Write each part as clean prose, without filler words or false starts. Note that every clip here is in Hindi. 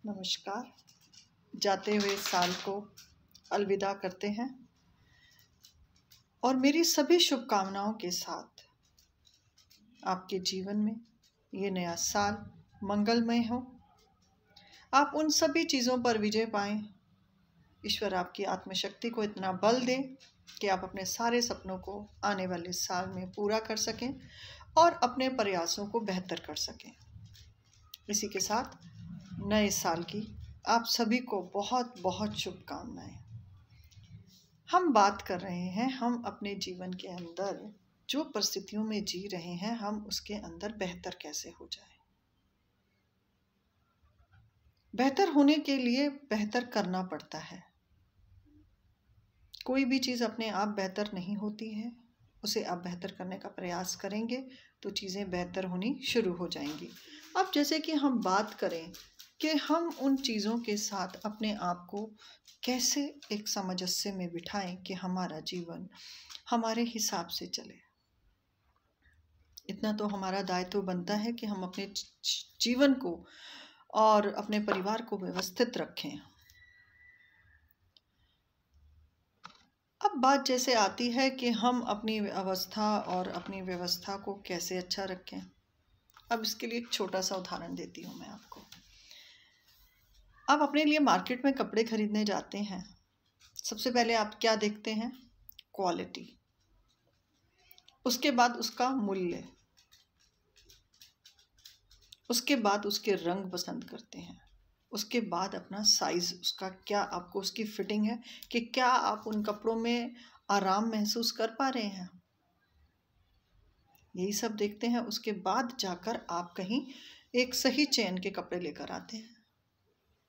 नमस्कार। जाते हुए साल को अलविदा करते हैं और मेरी सभी शुभकामनाओं के साथ आपके जीवन में ये नया साल मंगलमय हो। आप उन सभी चीज़ों पर विजय पाएं। ईश्वर आपकी आत्मशक्ति को इतना बल दे कि आप अपने सारे सपनों को आने वाले साल में पूरा कर सकें और अपने प्रयासों को बेहतर कर सकें। इसी के साथ नए साल की आप सभी को बहुत बहुत शुभकामनाएं। हम बात कर रहे हैं हम अपने जीवन के अंदर जो परिस्थितियों में जी रहे हैं हम उसके अंदर बेहतर कैसे हो जाए। बेहतर होने के लिए बेहतर करना पड़ता है। कोई भी चीज़ अपने आप बेहतर नहीं होती है, उसे आप बेहतर करने का प्रयास करेंगे तो चीज़ें बेहतर होनी शुरू हो जाएंगी। अब जैसे कि हम बात करें कि हम उन चीज़ों के साथ अपने आप को कैसे एक सामंजस्य में बिठाएं कि हमारा जीवन हमारे हिसाब से चले। इतना तो हमारा दायित्व बनता है कि हम अपने जीवन को और अपने परिवार को व्यवस्थित रखें। अब बात जैसे आती है कि हम अपनी अवस्था और अपनी व्यवस्था को कैसे अच्छा रखें। अब इसके लिए एक छोटा सा उदाहरण देती हूँ मैं आपको। आप अपने लिए मार्केट में कपड़े खरीदने जाते हैं, सबसे पहले आप क्या देखते हैं? क्वालिटी, उसके बाद उसका मूल्य, उसके बाद उसके रंग पसंद करते हैं, उसके बाद अपना साइज, उसका क्या आपको उसकी फिटिंग है कि क्या आप उन कपड़ों में आराम महसूस कर पा रहे हैं, यही सब देखते हैं। उसके बाद जाकर आप कहीं एक सही चेन के कपड़े लेकर आते हैं।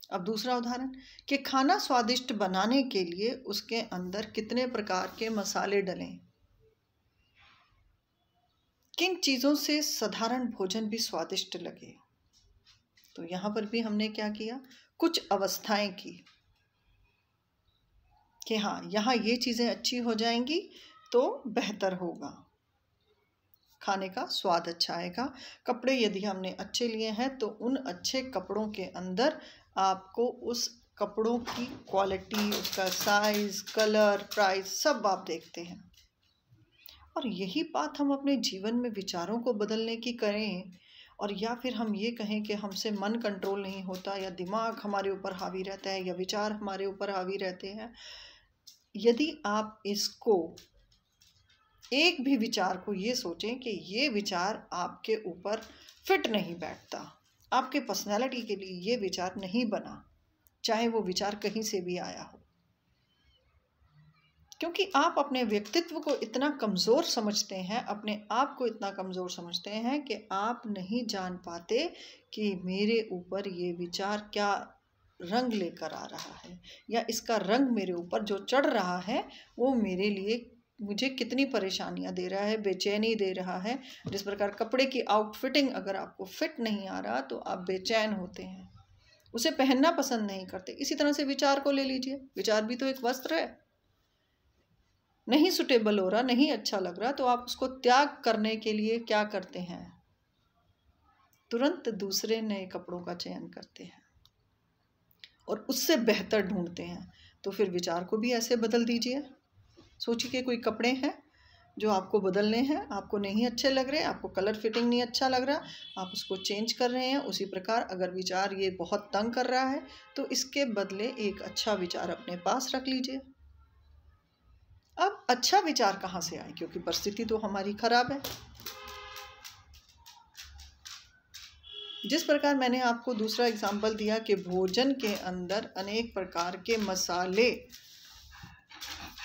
अब दूसरा उदाहरण कि खाना स्वादिष्ट बनाने के लिए उसके अंदर कितने प्रकार के मसाले डलें, किन चीज़ों से साधारण भोजन भी स्वादिष्ट लगे। तो यहाँ पर भी हमने क्या किया, कुछ अवस्थाएं की कि हाँ यहाँ ये चीज़ें अच्छी हो जाएंगी तो बेहतर होगा, खाने का स्वाद अच्छा आएगा। कपड़े यदि हमने अच्छे लिए हैं तो उन अच्छे कपड़ों के अंदर आपको उस कपड़ों की क्वालिटी, उसका साइज़, कलर, प्राइस सब आप देखते हैं। और यही बात हम अपने जीवन में विचारों को बदलने की करें और या फिर हम ये कहें कि हमसे मन कंट्रोल नहीं होता या दिमाग हमारे ऊपर हावी रहता है या विचार हमारे ऊपर हावी रहते हैं। यदि आप इसको एक भी विचार को ये सोचें कि ये विचार आपके ऊपर फिट नहीं बैठता, आपके पर्सनैलिटी के लिए ये विचार नहीं बना, चाहे वो विचार कहीं से भी आया हो, क्योंकि आप अपने व्यक्तित्व को इतना कमज़ोर समझते हैं, अपने आप को इतना कमज़ोर समझते हैं कि आप नहीं जान पाते कि मेरे ऊपर ये विचार क्या रंग लेकर आ रहा है या इसका रंग मेरे ऊपर जो चढ़ रहा है वो मेरे लिए मुझे कितनी परेशानियां दे रहा है, बेचैनी दे रहा है। जिस प्रकार कपड़े की आउटफिटिंग अगर आपको फिट नहीं आ रहा तो आप बेचैन होते हैं, उसे पहनना पसंद नहीं करते। इसी तरह से विचार को ले लीजिए, विचार भी तो एक वस्त्र है। नहीं सुटेबल हो रहा, नहीं अच्छा लग रहा तो आप उसको त्याग करने के लिए क्या करते हैं? तुरंत दूसरे नए कपड़ों का चयन करते हैं और उससे बेहतर ढूंढते हैं। तो फिर विचार को भी ऐसे बदल दीजिए। सोचिए कि कोई कपड़े हैं जो आपको बदलने हैं, आपको नहीं अच्छे लग रहे, आपको कलर फिटिंग नहीं अच्छा लग रहा, आप उसको चेंज कर रहे हैं। उसी प्रकार अगर विचार ये बहुत तंग कर रहा है तो इसके बदले एक अच्छा विचार अपने पास रख लीजिए। अब अच्छा विचार कहाँ से आए, क्योंकि परिस्थिति तो हमारी खराब है। जिस प्रकार मैंने आपको दूसरा एग्जाम्पल दिया कि भोजन के अंदर अनेक प्रकार के मसाले,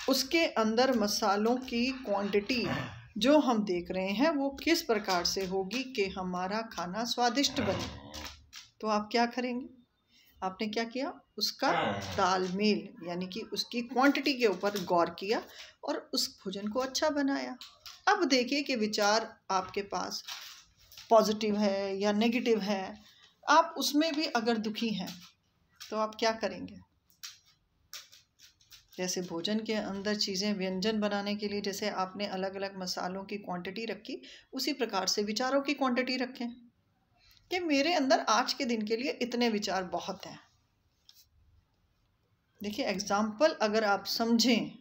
उसके अंदर मसालों की क्वांटिटी जो हम देख रहे हैं वो किस प्रकार से होगी कि हमारा खाना स्वादिष्ट बने। तो आप क्या करेंगे? आपने क्या किया, उसका तालमेल यानी कि उसकी क्वांटिटी के ऊपर गौर किया और उस भोजन को अच्छा बनाया। अब देखिए कि विचार आपके पास पॉजिटिव है या नेगेटिव है, आप उसमें भी अगर दुखी हैं तो आप क्या करेंगे? जैसे भोजन के अंदर चीज़ें, व्यंजन बनाने के लिए जैसे आपने अलग अलग मसालों की क्वांटिटी रखी, उसी प्रकार से विचारों की क्वांटिटी रखें। कि मेरे अंदर आज के दिन के लिए इतने विचार बहुत हैं। देखिए एग्जाम्पल अगर आप समझें,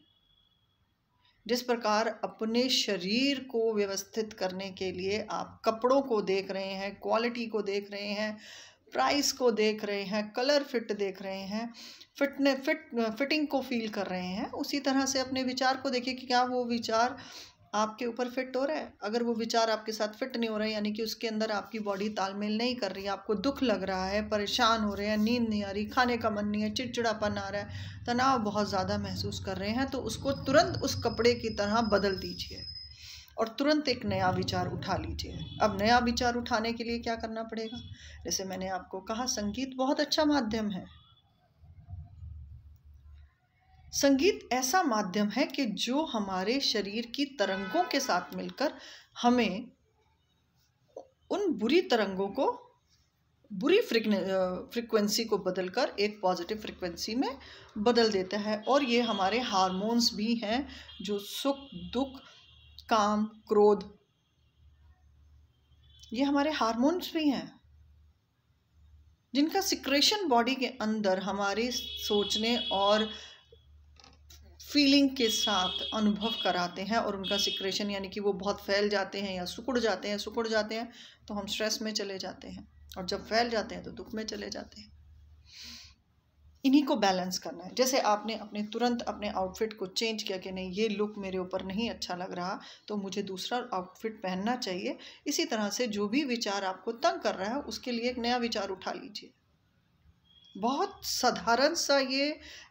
जिस प्रकार अपने शरीर को व्यवस्थित करने के लिए आप कपड़ों को देख रहे हैं, क्वालिटी को देख रहे हैं, प्राइस को देख रहे हैं, कलर फिट देख रहे हैं, फिटिंग को फील कर रहे हैं, उसी तरह से अपने विचार को देखिए कि क्या वो विचार आपके ऊपर फिट हो रहा है। अगर वो विचार आपके साथ फिट नहीं हो रहा है, यानी कि उसके अंदर आपकी बॉडी तालमेल नहीं कर रही है, आपको दुख लग रहा है, परेशान हो रहे हैं, नींद नहीं आ रही, खाने का मन नहीं है, चिड़चिड़ापन आ रहा है, तनाव बहुत ज़्यादा महसूस कर रहे हैं, तो उसको तुरंत उस कपड़े की तरह बदल दीजिए और तुरंत एक नया विचार उठा लीजिए। अब नया विचार उठाने के लिए क्या करना पड़ेगा? जैसे मैंने आपको कहा, संगीत बहुत अच्छा माध्यम है। संगीत ऐसा माध्यम है कि जो हमारे शरीर की तरंगों के साथ मिलकर हमें उन बुरी तरंगों को, बुरी फ्रिक्वेंसी को बदलकर एक पॉजिटिव फ्रिक्वेंसी में बदल देता है। और ये हमारे हार्मोन्स भी हैं जो सुख, दुख, काम, क्रोध, ये हमारे हार्मोन्स भी हैं जिनका सिक्रेशन बॉडी के अंदर हमारे सोचने और फीलिंग के साथ अनुभव कराते हैं, और उनका सिक्रेशन यानी कि वो बहुत फैल जाते हैं या सिकुड़ जाते हैं तो हम स्ट्रेस में चले जाते हैं, और जब फैल जाते हैं तो दुख में चले जाते हैं। इन्हीं को बैलेंस करना है। जैसे आपने तुरंत अपने आउटफिट को चेंज किया कि नहीं, ये लुक मेरे ऊपर नहीं अच्छा लग रहा तो मुझे दूसरा आउटफिट पहनना चाहिए। इसी तरह से जो भी विचार आपको तंग कर रहा है उसके लिए एक नया विचार उठा लीजिए। बहुत साधारण सा ये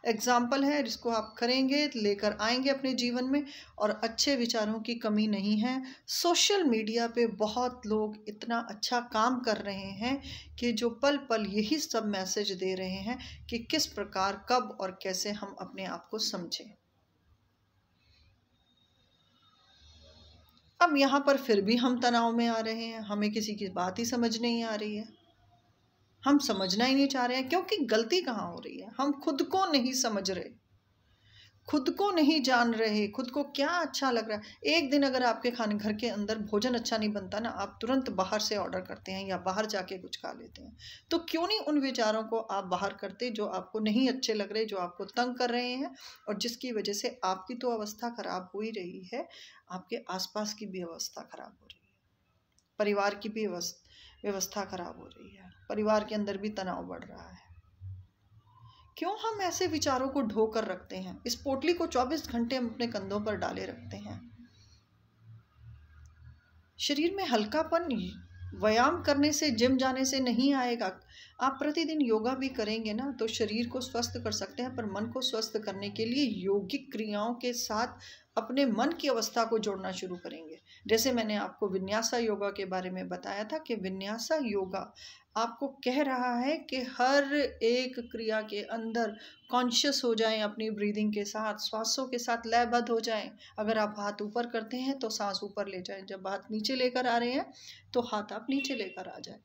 एग्जाम्पल है, जिसको आप करेंगे, लेकर आएंगे अपने जीवन में, और अच्छे विचारों की कमी नहीं है। सोशल मीडिया पे बहुत लोग इतना अच्छा काम कर रहे हैं कि जो पल पल यही सब मैसेज दे रहे हैं कि किस प्रकार, कब और कैसे हम अपने आप को समझें। अब यहाँ पर फिर भी हम तनाव में आ रहे हैं, हमें किसी की बात ही समझ नहीं आ रही है, हम समझना ही नहीं चाह रहे हैं। क्योंकि गलती कहाँ हो रही है? हम खुद को नहीं समझ रहे, खुद को नहीं जान रहे, खुद को क्या अच्छा लग रहा है। एक दिन अगर आपके खाने घर के अंदर भोजन अच्छा नहीं बनता ना, आप तुरंत बाहर से ऑर्डर करते हैं या बाहर जाके कुछ खा लेते हैं। तो क्यों नहीं उन विचारों को आप बाहर करते जो आपको नहीं अच्छे लग रहे, जो आपको तंग कर रहे हैं, और जिसकी वजह से आपकी तो अवस्था खराब हो ही रही है, आपके आसपास की भी अवस्था खराब हो रही है, परिवार की भी व्यवस्था खराब हो रही है, परिवार के अंदर भी तनाव बढ़ रहा है। क्यों हम ऐसे विचारों को ढो कर रखते हैं? इस पोटली को 24 घंटे हम अपने कंधों पर डाले रखते हैं। शरीर में हल्कापन व्यायाम करने से, जिम जाने से नहीं आएगा। आप प्रतिदिन योगा भी करेंगे ना तो शरीर को स्वस्थ कर सकते हैं, पर मन को स्वस्थ करने के लिए योगिक क्रियाओं के साथ अपने मन की अवस्था को जोड़ना शुरू करेंगे। जैसे मैंने आपको विन्यासा योगा के बारे में बताया था कि विन्यासा योगा आपको कह रहा है कि हर एक क्रिया के अंदर कॉन्शियस हो जाएं, अपनी ब्रीदिंग के साथ, श्वासों के साथ लयबद्ध हो जाएं। अगर आप हाथ ऊपर करते हैं तो सांस ऊपर ले जाएं, जब हाथ नीचे लेकर आ रहे हैं तो हाथ आप नीचे लेकर आ जाएं।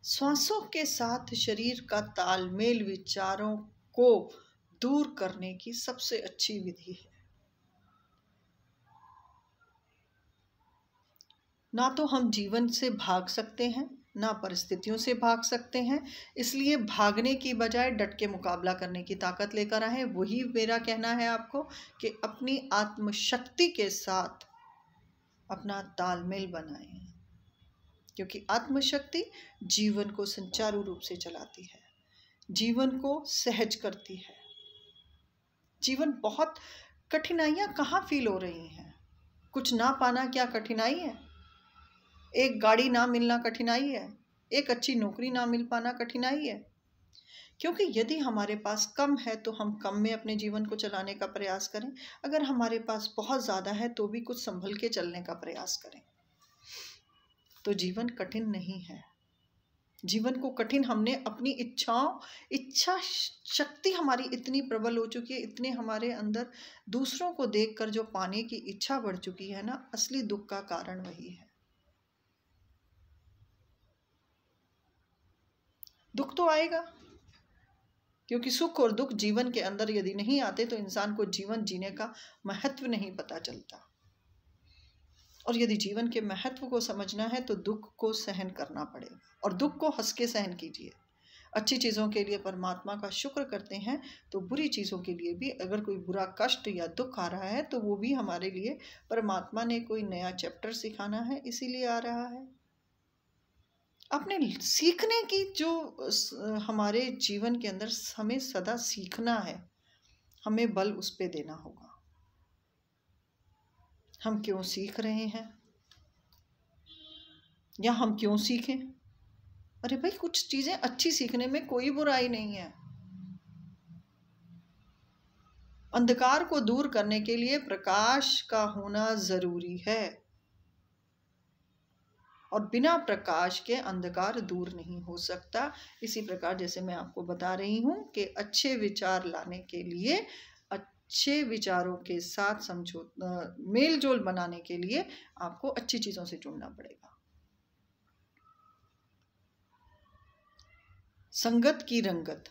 श्वासों के साथ शरीर का तालमेल विचारों को दूर करने की सबसे अच्छी विधि है। ना तो हम जीवन से भाग सकते हैं, ना परिस्थितियों से भाग सकते हैं, इसलिए भागने की बजाय डट के मुकाबला करने की ताकत लेकर आए। वही मेरा कहना है आपको कि अपनी आत्मशक्ति के साथ अपना तालमेल बनाएं, क्योंकि आत्मशक्ति जीवन को सुचारू रूप से चलाती है, जीवन को सहज करती है। जीवन बहुत कठिनाइयाँ कहाँ फील हो रही हैं? कुछ ना पाना क्या कठिनाई है? एक गाड़ी ना मिलना कठिनाई है? एक अच्छी नौकरी ना मिल पाना कठिनाई है? क्योंकि यदि हमारे पास कम है तो हम कम में अपने जीवन को चलाने का प्रयास करें, अगर हमारे पास बहुत ज़्यादा है तो भी कुछ संभल के चलने का प्रयास करें। तो जीवन कठिन नहीं है। जीवन को कठिन हमने अपनी इच्छा शक्ति हमारी इतनी प्रबल हो चुकी है, इतने हमारे अंदर दूसरों को देखकर जो पाने की इच्छा बढ़ चुकी है ना, असली दुख का कारण वही है। दुख तो आएगा, क्योंकि सुख और दुख जीवन के अंदर यदि नहीं आते तो इंसान को जीवन जीने का महत्व नहीं पता चलता। और यदि जीवन के महत्व को समझना है तो दुख को सहन करना पड़ेगा, और दुख को हंस के सहन कीजिए। अच्छी चीज़ों के लिए परमात्मा का शुक्र करते हैं तो बुरी चीज़ों के लिए भी, अगर कोई बुरा कष्ट या दुख आ रहा है तो वो भी हमारे लिए परमात्मा ने कोई नया चैप्टर सिखाना है, इसीलिए आ रहा है। अपने सीखने की जो हमारे जीवन के अंदर हमें सदा सीखना है, हमें बल उस पे देना होगा। हम क्यों सीख रहे हैं या हम क्यों सीखें? अरे भाई, कुछ चीज़ें अच्छी सीखने में कोई बुराई नहीं है। अंधकार को दूर करने के लिए प्रकाश का होना जरूरी है, और बिना प्रकाश के अंधकार दूर नहीं हो सकता। इसी प्रकार जैसे मैं आपको बता रही हूँ कि अच्छे विचार लाने के लिए, अच्छे विचारों के साथ मेल जोल बनाने के लिए आपको अच्छी चीज़ों से जुड़ना पड़ेगा। संगत की रंगत।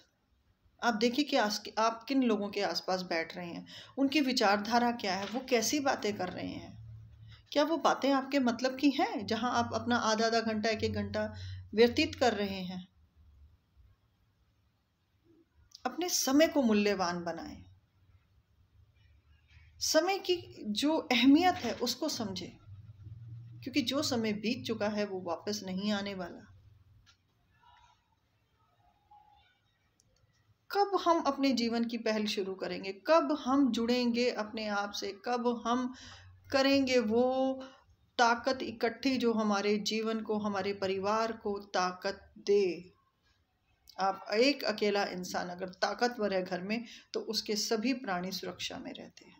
आप देखिए कि आप किन लोगों के आसपास बैठ रहे हैं, उनकी विचारधारा क्या है, वो कैसी बातें कर रहे हैं। क्या वो बातें आपके मतलब की हैं, जहां आप अपना आधा आधा घंटा, एक एक घंटा व्यतीत कर रहे हैं? अपने समय को मूल्यवान बनाएं। समय की जो अहमियत है उसको समझें, क्योंकि जो समय बीत चुका है वो वापस नहीं आने वाला। कब हम अपने जीवन की पहल शुरू करेंगे? कब हम जुड़ेंगे अपने आप से? कब हम करेंगे वो ताकत इकट्ठी जो हमारे जीवन को, हमारे परिवार को ताकत दे? आप एक अकेला इंसान अगर ताकतवर है घर में, तो उसके सभी प्राणी सुरक्षा में रहते हैं।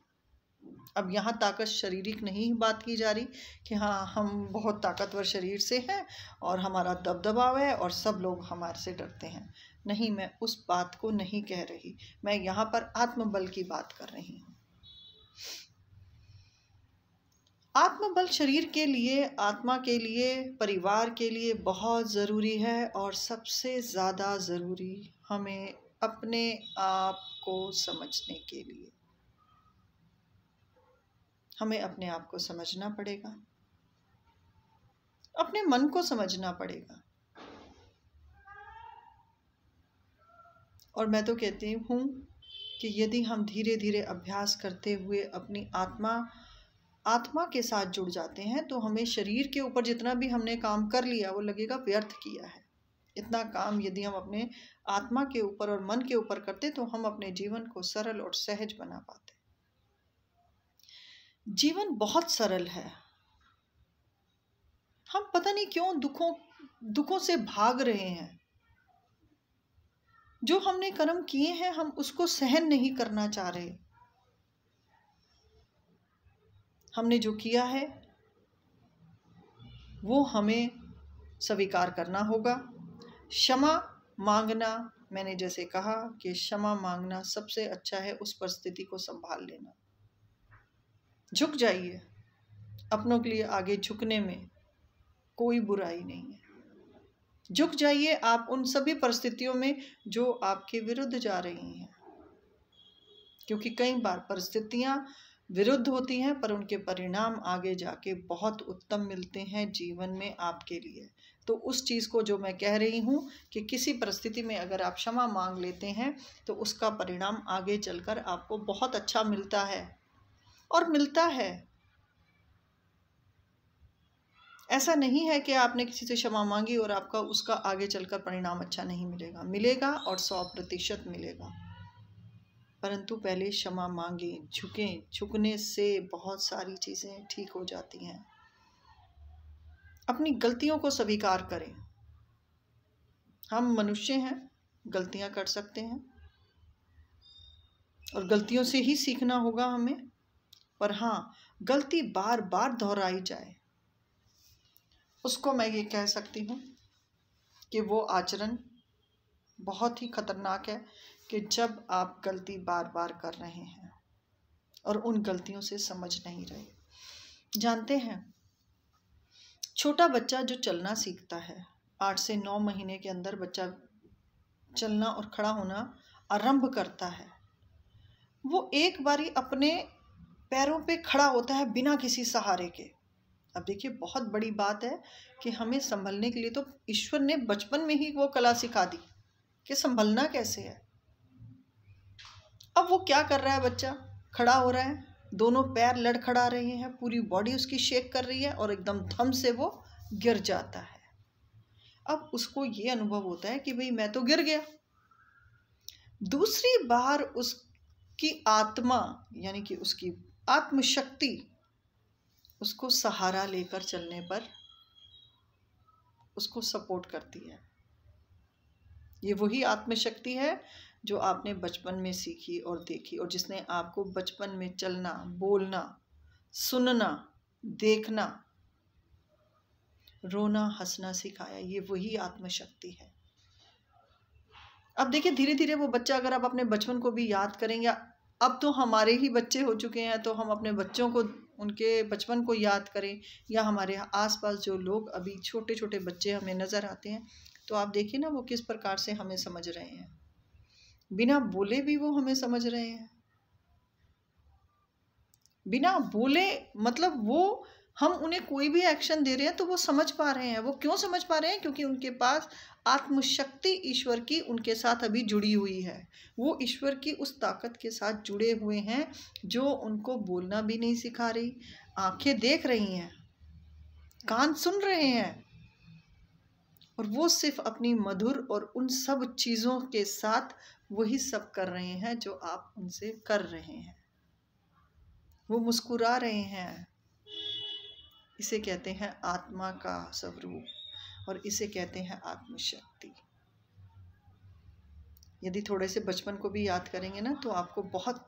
अब यहाँ ताकत शारीरिक नहीं बात की जा रही कि हाँ हम बहुत ताकतवर शरीर से हैं और हमारा दबदबा है और सब लोग हमारे से डरते हैं। नहीं, मैं उस बात को नहीं कह रही। मैं यहाँ पर आत्मबल की बात कर रही हूँ। आत्मबल शरीर के लिए, आत्मा के लिए, परिवार के लिए बहुत ज़रूरी है, और सबसे ज़्यादा ज़रूरी हमें अपने आप को समझने के लिए। हमें अपने आप को समझना पड़ेगा, अपने मन को समझना पड़ेगा। और मैं तो कहती हूँ कि यदि हम धीरे धीरे अभ्यास करते हुए अपनी आत्मा के साथ जुड़ जाते हैं, तो हमें शरीर के ऊपर जितना भी हमने काम कर लिया वो लगेगा व्यर्थ किया है। इतना काम यदि हम अपने आत्मा के ऊपर और मन के ऊपर करते तो हम अपने जीवन को सरल और सहज बना पाते। जीवन बहुत सरल है। हम पता नहीं क्यों दुखों से भाग रहे हैं। जो हमने कर्म किए हैं हम उसको सहन नहीं करना चाह रहे। हमने जो किया है वो हमें स्वीकार करना होगा। क्षमा मांगना, मैंने जैसे कहा कि क्षमा मांगना सबसे अच्छा है, उस परिस्थिति को संभाल लेना। झुक जाइए, अपनों के लिए आगे झुकने में कोई बुराई नहीं है। झुक जाइए आप उन सभी परिस्थितियों में जो आपके विरुद्ध जा रही हैं, क्योंकि कई बार परिस्थितियां विरुद्ध होती हैं पर उनके परिणाम आगे जाके बहुत उत्तम मिलते हैं जीवन में आपके लिए। तो उस चीज़ को जो मैं कह रही हूँ कि किसी परिस्थिति में अगर आप क्षमा मांग लेते हैं तो उसका परिणाम आगे चलकर आपको बहुत अच्छा मिलता है, और मिलता है। ऐसा नहीं है कि आपने किसी से क्षमा मांगी और आपका उसका आगे चलकर परिणाम अच्छा नहीं मिलेगा। मिलेगा, और 100% मिलेगा। परंतु पहले क्षमा मांगें, झुकें। झुकने से बहुत सारी चीज़ें ठीक हो जाती हैं। अपनी गलतियों को स्वीकार करें। हम मनुष्य हैं, गलतियां कर सकते हैं, और गलतियों से ही सीखना होगा हमें। पर हाँ, गलती बार बार दोहराई जाए, उसको मैं ये कह सकती हूँ कि वो आचरण बहुत ही खतरनाक है, कि जब आप गलती बार बार कर रहे हैं और उन गलतियों से समझ नहीं रहे। जानते हैं, छोटा बच्चा जो चलना सीखता है, 8 से 9 महीने के अंदर बच्चा चलना और खड़ा होना आरंभ करता है। वो एक बारी अपने पैरों पे खड़ा होता है बिना किसी सहारे के, अब देखिए बहुत बड़ी बात है कि हमें संभलने के लिए तो ईश्वर ने बचपन में ही वो कला सिखा दी कि संभलना कैसे है। अब वो क्या कर रहा है, बच्चा खड़ा हो रहा है, दोनों पैर लड़खड़ा रहे हैं, पूरी बॉडी उसकी शेक कर रही है और एकदम थम से वो गिर जाता है। अब उसको ये अनुभव होता है कि भाई मैं तो गिर गया। दूसरी बार उसकी आत्मा यानी कि उसकी आत्मशक्ति उसको सहारा लेकर चलने पर उसको सपोर्ट करती है। ये वही आत्मशक्ति है जो आपने बचपन में सीखी और देखी और जिसने आपको बचपन में चलना, बोलना, सुनना, देखना, रोना, हंसना सिखाया। ये वही आत्मशक्ति है। अब देखिए धीरे धीरे वो बच्चा, अगर आप अपने बचपन को भी याद करेंगे, अब तो हमारे ही बच्चे हो चुके हैं तो हम अपने बच्चों को उनके बचपन को याद करें, या हमारे आसपास जो लोग अभी छोटे छोटे बच्चे हमें नज़र आते हैं, तो आप देखिए ना वो किस प्रकार से हमें समझ रहे हैं, बिना बोले भी वो हमें समझ रहे हैं। बिना बोले मतलब वो, हम उन्हें कोई भी एक्शन दे रहे हैं तो वो समझ पा रहे हैं। वो क्यों समझ पा रहे हैं? क्योंकि उनके पास आत्मशक्ति ईश्वर की उनके साथ अभी जुड़ी हुई है। वो ईश्वर की उस ताकत के साथ जुड़े हुए हैं जो उनको बोलना भी नहीं सिखा रही। आंखें देख रही हैं, कान सुन रहे हैं, और वो सिर्फ अपनी मधुर और उन सब चीज़ों के साथ वही सब कर रहे हैं जो आप उनसे कर रहे हैं। वो मुस्कुरा रहे हैं। इसे कहते हैं आत्मा का स्वरूप और इसे कहते हैं आत्मशक्ति। यदि थोड़े से बचपन को भी याद करेंगे ना तो आपको बहुत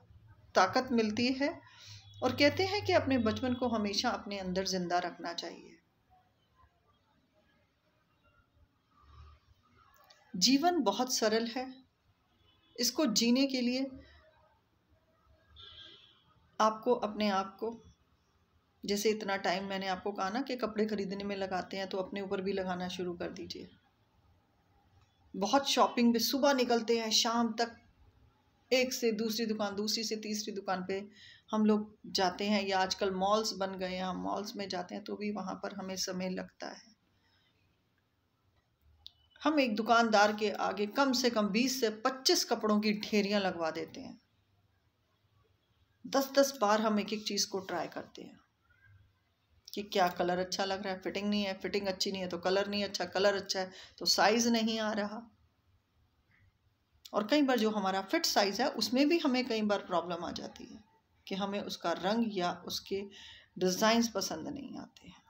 ताकत मिलती है। और कहते हैं कि अपने बचपन को हमेशा अपने अंदर जिंदा रखना चाहिए। जीवन बहुत सरल है। इसको जीने के लिए आपको अपने आप को, जैसे इतना टाइम मैंने आपको कहा ना कि कपड़े खरीदने में लगाते हैं, तो अपने ऊपर भी लगाना शुरू कर दीजिए। बहुत शॉपिंग पे सुबह निकलते हैं, शाम तक एक से दूसरी दुकान, दूसरी से तीसरी दुकान पे हम लोग जाते हैं, या आजकल मॉल्स बन गए हैं, हम मॉल्स में जाते हैं तो भी वहाँ पर हमें समय लगता है। हम एक दुकानदार के आगे कम से कम 20 से 25 कपड़ों की ढेरियां लगवा देते हैं। 10-10 बार हम एक एक चीज़ को ट्राई करते हैं कि क्या कलर अच्छा लग रहा है, फिटिंग नहीं है, फिटिंग अच्छी नहीं है तो कलर नहीं अच्छा, कलर अच्छा है तो साइज़ नहीं आ रहा। और कई बार जो हमारा फिट साइज़ है उसमें भी हमें कई बार प्रॉब्लम आ जाती है कि हमें उसका रंग या उसके डिज़ाइंस पसंद नहीं आते हैं।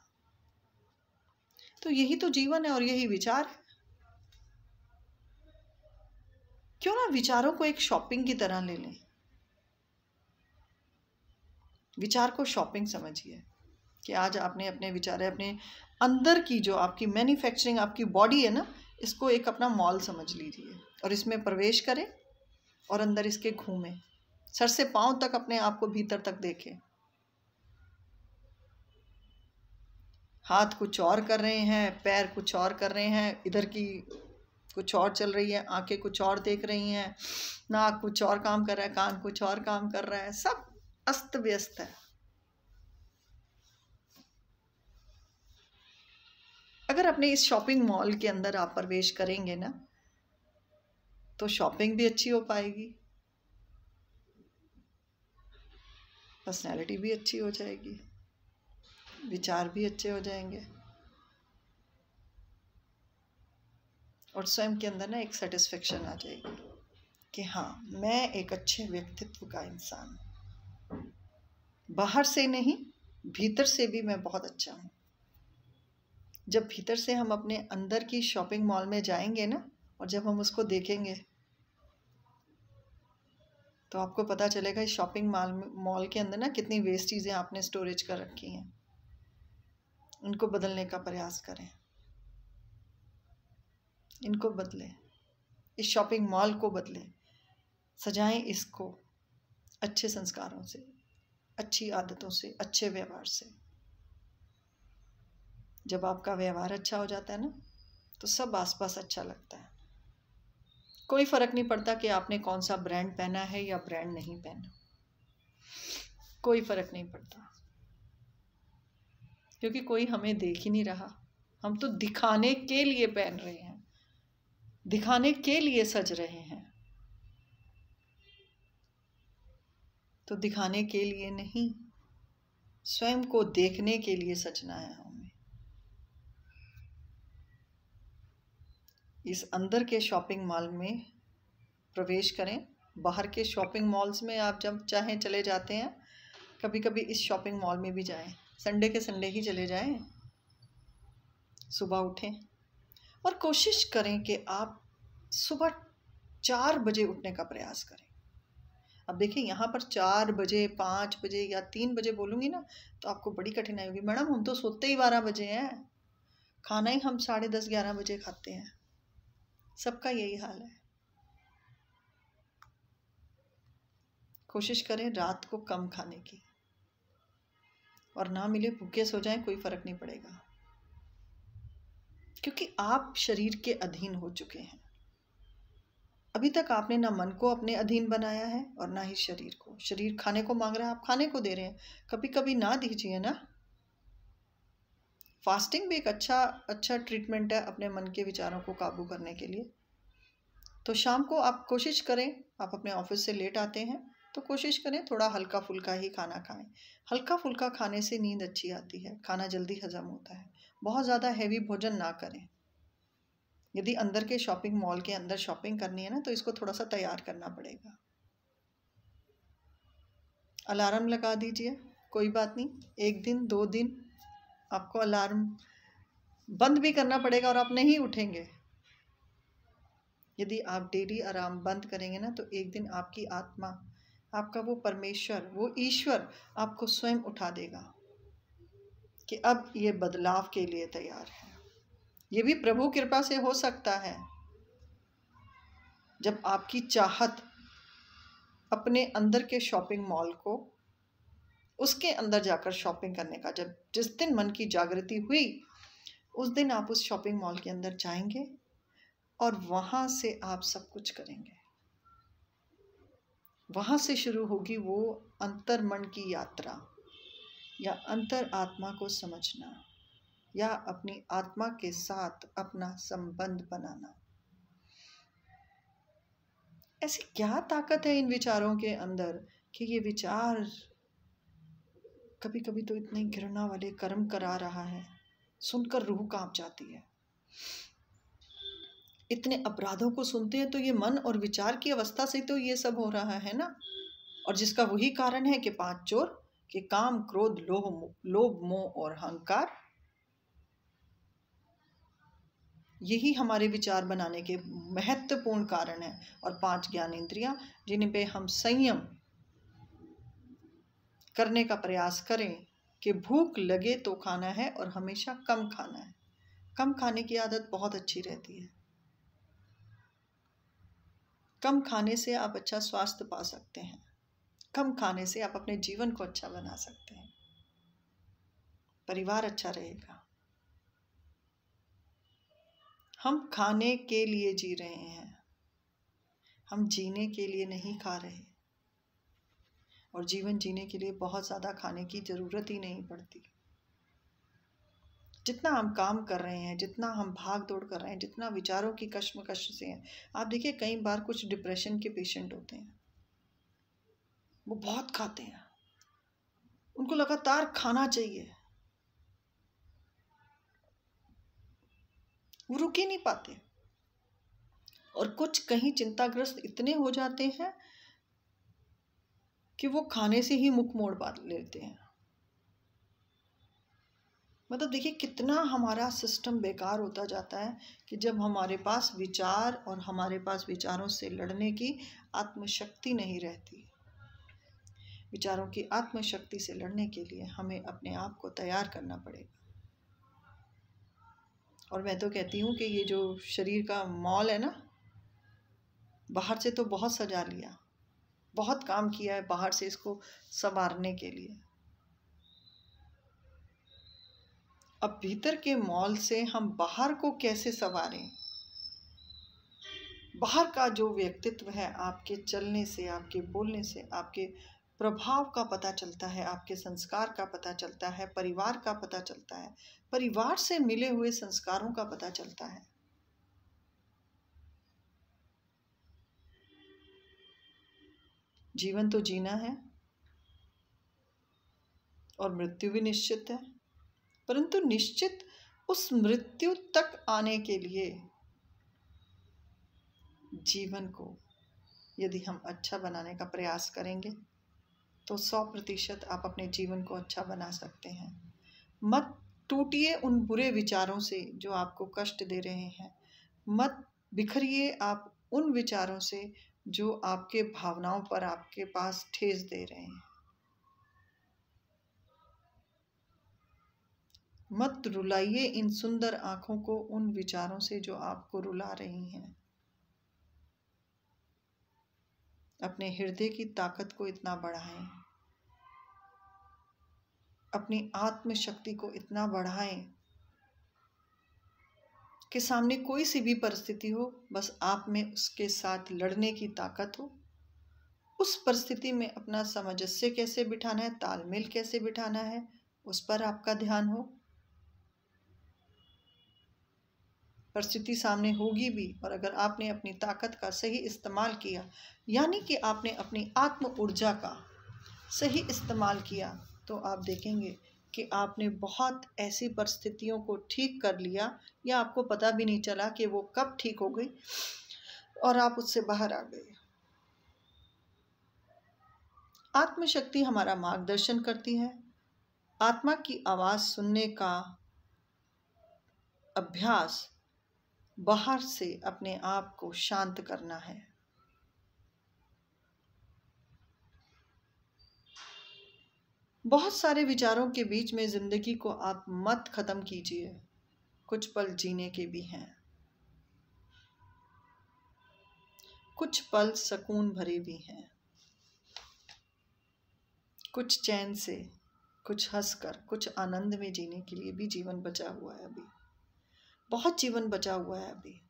तो यही तो जीवन है और यही विचार है। क्यों ना विचारों को एक शॉपिंग की तरह ले लें। विचार को शॉपिंग समझिए कि आज आपने अपने विचार, अपने अंदर की जो आपकी मैन्युफैक्चरिंग, आपकी बॉडी है ना, इसको एक अपना मॉल समझ लीजिए और इसमें प्रवेश करें और अंदर इसके घूमें, सर से पांव तक अपने आप को भीतर तक देखें। हाथ कुछ और कर रहे हैं, पैर कुछ और कर रहे हैं, इधर की कुछ और चल रही है, आंखें कुछ और देख रही हैं, नाक कुछ और काम कर रहा है, कान कुछ और काम कर रहा है, सब अस्त व्यस्त है। अगर अपने इस शॉपिंग मॉल के अंदर आप प्रवेश करेंगे ना तो शॉपिंग भी अच्छी हो पाएगी, पर्सनैलिटी भी अच्छी हो जाएगी, विचार भी अच्छे हो जाएंगे और स्वयं के अंदर ना एक सेटिस्फेक्शन आ जाएगी कि हाँ, मैं एक अच्छे व्यक्तित्व का इंसान हूँ। बाहर से नहीं, भीतर से भी मैं बहुत अच्छा हूँ। जब भीतर से हम अपने अंदर की शॉपिंग मॉल में जाएंगे ना और जब हम उसको देखेंगे तो आपको पता चलेगा इस शॉपिंग मॉल के अंदर ना कितनी वेस्ट चीज़ें आपने स्टोरेज कर रखी हैं। इनको बदलने का प्रयास करें, इनको बदलें, इस शॉपिंग मॉल को बदलें, सजाएं इसको अच्छे संस्कारों से, अच्छी आदतों से, अच्छे व्यवहार से। जब आपका व्यवहार अच्छा हो जाता है ना तो सब आसपास अच्छा लगता है। कोई फर्क नहीं पड़ता कि आपने कौन सा ब्रांड पहना है या ब्रांड नहीं पहना, कोई फर्क नहीं पड़ता। क्योंकि कोई हमें देख ही नहीं रहा। हम तो दिखाने के लिए पहन रहे हैं, दिखाने के लिए सज रहे हैं, तो दिखाने के लिए नहीं, स्वयं को देखने के लिए सजना है हमें। इस अंदर के शॉपिंग मॉल में प्रवेश करें। बाहर के शॉपिंग मॉल्स में आप जब चाहें चले जाते हैं, कभी कभी इस शॉपिंग मॉल में भी जाएं। संडे के संडे ही चले जाएं। सुबह उठें और कोशिश करें कि आप सुबह 4 बजे उठने का प्रयास करें। अब देखिए, यहाँ पर 4 बजे, 5 बजे या 3 बजे बोलूँगी ना तो आपको बड़ी कठिनाई होगी। मैडम हम तो सोते ही 12 बजे हैं, खाना ही हम 10:30, 11 बजे खाते हैं। सबका यही हाल है। कोशिश करें रात को कम खाने की, और ना मिले भूखे सो जाएं, कोई फर्क नहीं पड़ेगा, क्योंकि आप शरीर के अधीन हो चुके हैं। अभी तक आपने ना मन को अपने अधीन बनाया है और ना ही शरीर को। शरीर खाने को मांग रहा है, आप खाने को दे रहे हैं। कभी कभी ना दीजिए ना। फास्टिंग भी एक अच्छा ट्रीटमेंट है अपने मन के विचारों को काबू करने के लिए। तो शाम को आप कोशिश करें, आप अपने ऑफिस से लेट आते हैं तो कोशिश करें थोड़ा हल्का फुल्का ही खाना खाएं। हल्का फुल्का खाने से नींद अच्छी आती है, खाना जल्दी हजम होता है। बहुत ज़्यादा हैवी भोजन ना करें। यदि अंदर के शॉपिंग मॉल के अंदर शॉपिंग करनी है ना, तो इसको थोड़ा सा तैयार करना पड़ेगा। अलार्म लगा दीजिए, कोई बात नहीं, 1 दिन 2 दिन आपको अलार्म बंद भी करना पड़ेगा और आप नहीं उठेंगे। यदि आप डेली अलार्म बंद करेंगे ना, तो एक दिन आपकी आत्मा, आपका वो परमेश्वर, वो ईश्वर आपको स्वयं उठा देगा कि अब ये बदलाव के लिए तैयार है। ये भी प्रभु कृपा से हो सकता है। जब आपकी चाहत अपने अंदर के शॉपिंग मॉल को, उसके अंदर जाकर शॉपिंग करने का, जब जिस दिन मन की जागृति हुई, उस दिन आप उस शॉपिंग मॉल के अंदर जाएंगे और वहां से आप सब कुछ करेंगे। वहां से शुरू होगी वो अंतर मन की यात्रा, या अंतर आत्मा को समझना, या अपनी आत्मा के साथ अपना संबंध बनाना। ऐसी क्या ताकत है इन विचारों के अंदर कि ये विचार कभी कभी तो इतने घृणा वाले कर्म करा रहा है, सुनकर रूह कांप जाती है। इतने अपराधों को सुनते हैं तो ये मन और विचार की अवस्था से तो ये सब हो रहा है ना। और जिसका वही कारण है कि 5 चोर के काम, क्रोध, लोभ, मोह और अहंकार, यही हमारे विचार बनाने के महत्वपूर्ण कारण है। और 5 ज्ञानेंद्रियां, जिन पे हम संयम करने का प्रयास करें कि भूख लगे तो खाना है और हमेशा कम खाना है। कम खाने की आदत बहुत अच्छी रहती है। कम खाने से आप अच्छा स्वास्थ्य पा सकते हैं। कम खाने से आप अपने जीवन को अच्छा बना सकते हैं। परिवार अच्छा रहेगा। हम खाने के लिए जी रहे हैं, हम जीने के लिए नहीं खा रहे। और जीवन जीने के लिए बहुत ज़्यादा खाने की ज़रूरत ही नहीं पड़ती। जितना हम काम कर रहे हैं, जितना हम भाग दौड़ कर रहे हैं, जितना विचारों की कश्मकश से हैं, आप देखिए कई बार कुछ डिप्रेशन के पेशेंट होते हैं, वो बहुत खाते हैं, उनको लगातार खाना चाहिए, वो रुक ही नहीं पाते। और कुछ कहीं चिंताग्रस्त इतने हो जाते हैं कि वो खाने से ही मुख मोड़ पा लेते हैं। मतलब देखिए कितना हमारा सिस्टम बेकार होता जाता है कि जब हमारे पास विचार और हमारे पास विचारों से लड़ने की आत्मशक्ति नहीं रहती। विचारों की आत्मशक्ति से लड़ने के लिए हमें अपने आप को तैयार करना पड़ेगा। और मैं तो कहती हूँ कि ये जो शरीर का मॉल है ना, बाहर से तो बहुत सजा लिया, बहुत काम किया है बाहर से इसको संवारने के लिए। अब भीतर के मॉल से हम बाहर को कैसे संवारें? बाहर का जो व्यक्तित्व है, आपके चलने से, आपके बोलने से, आपके प्रभाव का पता चलता है, आपके संस्कार का पता चलता है, परिवार का पता चलता है, परिवार से मिले हुए संस्कारों का पता चलता है। जीवन तो जीना है और मृत्यु भी निश्चित है, परंतु निश्चित उस मृत्यु तक आने के लिए जीवन को यदि हम अच्छा बनाने का प्रयास करेंगे तो 100% आप अपने जीवन को अच्छा बना सकते हैं। मत टूटिए उन बुरे विचारों से जो आपको कष्ट दे रहे हैं। मत बिखरिए आप उन विचारों से जो आपके भावनाओं पर आपके पास ठेस दे रहे हैं। मत रुलाइए इन सुंदर आंखों को उन विचारों से जो आपको रुला रही हैं। अपने हृदय की ताकत को इतना बढ़ाएं, अपनी आत्म शक्ति को इतना बढ़ाएं कि सामने कोई सी भी परिस्थिति हो, बस आप में उसके साथ लड़ने की ताकत हो। उस परिस्थिति में अपना सामंजस्य कैसे बिठाना है, तालमेल कैसे बिठाना है, उस पर आपका ध्यान हो। परिस्थिति सामने होगी भी, और अगर आपने अपनी ताकत का सही इस्तेमाल किया, यानी कि आपने अपनी आत्म ऊर्जा का सही इस्तेमाल किया, तो आप देखेंगे कि आपने बहुत ऐसी परिस्थितियों को ठीक कर लिया या आपको पता भी नहीं चला कि वो कब ठीक हो गई और आप उससे बाहर आ गए। आत्मशक्ति हमारा मार्गदर्शन करती है। आत्मा की आवाज़ सुनने का अभ्यास बाहर से अपने आप को शांत करना है। बहुत सारे विचारों के बीच में जिंदगी को आप मत खत्म कीजिए। कुछ पल जीने के भी हैं, कुछ पल सुकून भरे भी हैं, कुछ चैन से, कुछ हंसकर, कुछ आनंद में जीने के लिए भी जीवन बचा हुआ है। अभी बहुत जीवन बचा हुआ है। अभी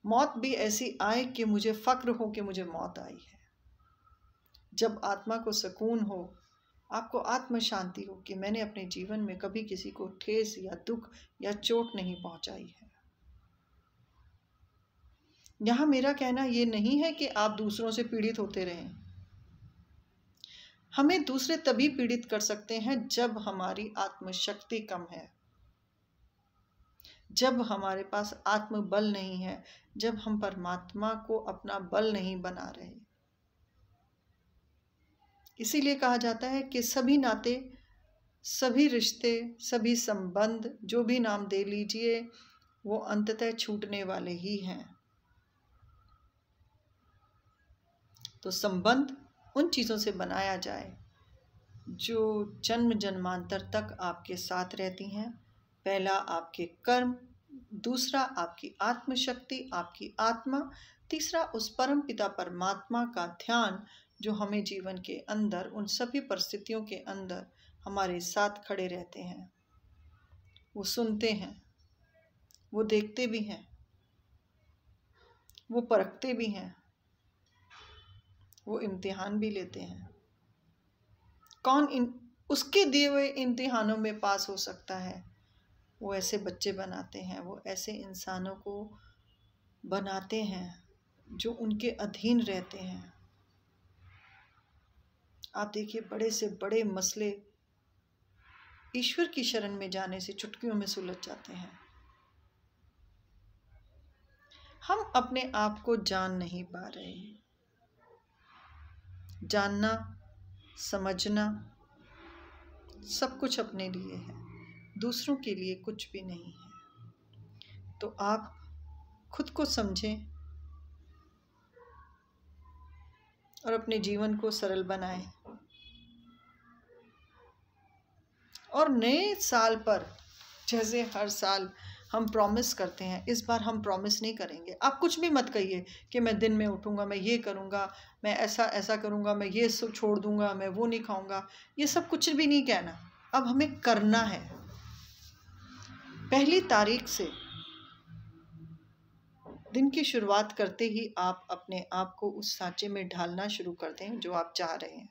मौत भी ऐसी आए कि मुझे फक्र हो कि मुझे मौत आई है। जब आत्मा को सुकून हो, आपको आत्म शांति हो कि मैंने अपने जीवन में कभी किसी को ठेस या दुख या चोट नहीं पहुंचाई है। यहां मेरा कहना ये नहीं है कि आप दूसरों से पीड़ित होते रहें। हमें दूसरे तभी पीड़ित कर सकते हैं जब हमारी आत्मशक्ति कम है, जब हमारे पास आत्मबल नहीं है, जब हम परमात्मा को अपना बल नहीं बना रहे। इसीलिए कहा जाता है कि सभी नाते, सभी रिश्ते, सभी संबंध, जो भी नाम दे लीजिए, वो अंततः छूटने वाले ही हैं। तो संबंध उन चीज़ों से बनाया जाए जो जन्म जन्मांतर तक आपके साथ रहती हैं। पहला आपके कर्म, दूसरा आपकी आत्मशक्ति, आपकी आत्मा, तीसरा उस परम पिता परमात्मा का ध्यान जो हमें जीवन के अंदर, उन सभी परिस्थितियों के अंदर हमारे साथ खड़े रहते हैं। वो सुनते हैं, वो देखते भी हैं, वो परखते भी हैं, वो इम्तिहान भी लेते हैं। कौन उसके दिए हुए इम्तिहानों में पास हो सकता है? वो ऐसे बच्चे बनाते हैं, वो ऐसे इंसानों को बनाते हैं जो उनके अधीन रहते हैं। आप देखिए, बड़े से बड़े मसले ईश्वर की शरण में जाने से चुटकियों में सुलझ जाते हैं। हम अपने आप को जान नहीं पा रहे। जानना, समझना सब कुछ अपने लिए है, दूसरों के लिए कुछ भी नहीं है। तो आप खुद को समझें और अपने जीवन को सरल बनाएं। और नए साल पर, जैसे हर साल हम प्रॉमिस करते हैं, इस बार हम प्रॉमिस नहीं करेंगे। आप कुछ भी मत कहिए कि मैं दिन में उठूंगा, मैं ये करूंगा, मैं ऐसा ऐसा करूंगा, मैं ये छोड़ दूंगा, मैं वो नहीं खाऊंगा। ये सब कुछ भी नहीं कहना। अब हमें करना है। पहली तारीख से दिन की शुरुआत करते ही आप अपने आप को उस सांचे में ढालना शुरू कर दें जो आप चाह रहे हैं,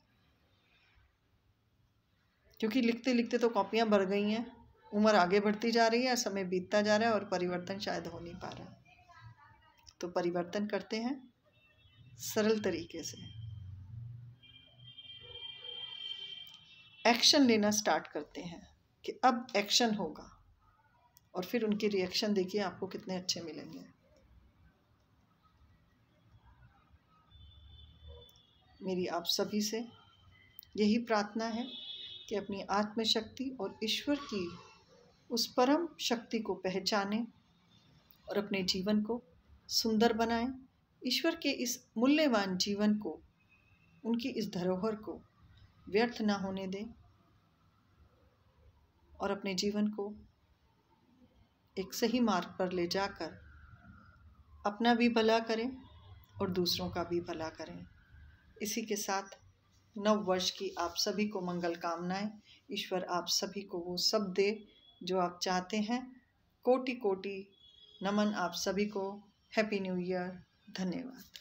क्योंकि लिखते लिखते तो कॉपियाँ भर गई हैं, उम्र आगे बढ़ती जा रही है, समय बीतता जा रहा है और परिवर्तन शायद हो नहीं पा रहा। तो परिवर्तन करते हैं सरल तरीके से, एक्शन लेना स्टार्ट करते हैं कि अब एक्शन होगा, और फिर उनके रिएक्शन देखिए आपको कितने अच्छे मिलेंगे। मेरी आप सभी से यही प्रार्थना है कि अपनी आत्मशक्ति और ईश्वर की उस परम शक्ति को पहचानें और अपने जीवन को सुंदर बनाएं। ईश्वर के इस मूल्यवान जीवन को, उनकी इस धरोहर को व्यर्थ ना होने दें और अपने जीवन को एक सही मार्ग पर ले जाकर अपना भी भला करें और दूसरों का भी भला करें। इसी के साथ नव वर्ष की आप सभी को मंगल कामनाएं। ईश्वर आप सभी को वो सब दे जो आप चाहते हैं। कोटि कोटि नमन आप सभी को। Happy new year. धन्यवाद।